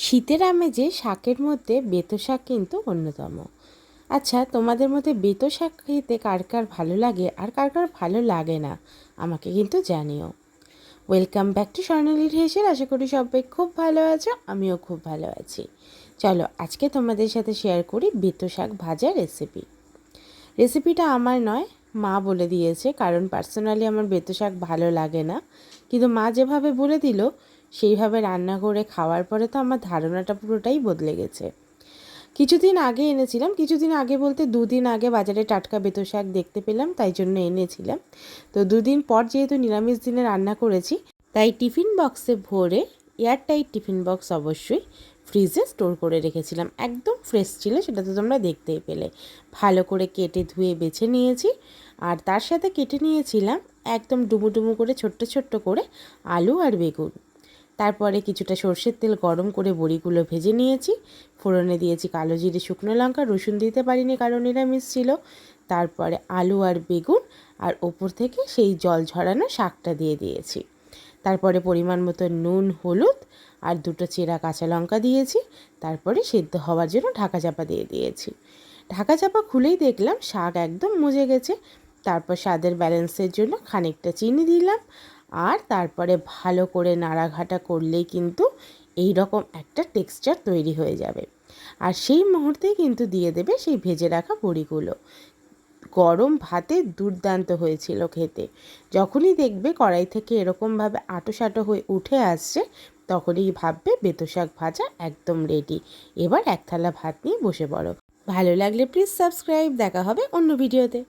শীতের আমেজে শাকের মধ্যে বেতো শাক কিন্তু অন্যতম। আচ্ছা, তোমাদের মধ্যে বেতো শাক খেতে কার কার ভালো লাগে আর কার কার ভালো লাগে না আমাকে কিন্তু জানিও। ওয়েলকাম ব্যাক টু স্বর্ণলীর হেসেল। আশা করি সবাই খুব ভালো আছো, আমিও খুব ভালো আছি। চলো আজকে তোমাদের সাথে শেয়ার করি বেতো শাক ভাজার রেসিপিটা আমার নয়, মা বলে দিয়েছে, কারণ পার্সোনালি আমার বেতো শাক ভালো লাগে না, কিন্তু মা যেভাবে বলে দিল সেইভাবে রান্না করে খাওয়ার পরে তো আমার ধারণাটা পুরোটাই বদলে গেছে। কিছুদিন আগে এনেছিলাম, কিছুদিন আগে বলতে 2 দিন আগে বাজারে টাটকা বেতো শাক দেখতে পেলাম, তাই জন্য এনেছিলাম। তো 2 দিন পর যেহেতু নিরামিষ দিনে রান্না করেছি, তাই টিফিন বক্সে ভরে, এয়ারটাইট টিফিন বক্স অবশ্যই, ফ্রিজে স্টোর করে রেখেছিলাম। একদম ফ্রেশ ছিল, সেটা তো তোমরা দেখতেই পেলে। ভালো করে কেটে ধুয়ে বেছে নিয়েছি, আর তার সাথে কেটে নিয়েছিলাম একদম ডুমু ডুমু করে ছোট্ট ছোট্ট করে আলু আর বেগুন। তারপরে কিছুটা সর্ষের তেল গরম করে বড়িগুলো ভেজে নিয়েছি। ফোড়নে দিয়েছি কালো জিরে, শুকনো লঙ্কা, রসুন দিতে পারিনি কারণ নিরামিষ ছিল। তারপরে আলু আর বেগুন, আর ওপর থেকে সেই জল ঝরানো শাকটা দিয়ে দিয়েছি। তারপরে পরিমাণ মতো নুন, হলুদ আর 2টো চেরা কাঁচা লঙ্কা দিয়েছি। তারপরে সেদ্ধ হওয়ার জন্য ঢাকা চাপা দিয়ে দিয়েছি। ঢাকা চাপা খুলেই দেখলাম শাক একদম মজে গেছে। তারপর স্বাদের ব্যালেন্সের জন্য খানিকটা চিনি দিলাম, আর তারপরে ভালো করে নাড়াঘাটা করলেই কিন্তু এই রকম একটা টেক্সচার তৈরি হয়ে যাবে। আর সেই মুহূর্তেই কিন্তু দিয়ে দেবে সেই ভেজে রাখা বড়িগুলো। গরম ভাতে দুর্দান্ত হয়েছিল খেতে। যখনই দেখবে কড়াই থেকে এরকমভাবে আঁটো হয়ে উঠে আসছে, তখনই ভাববে বেতো শাক ভাজা একদম রেডি। এবার এক থালা ভাত নিয়ে বসে পড়ো। ভালো লাগলে প্লিজ সাবস্ক্রাইব। দেখা হবে অন্য ভিডিওতে।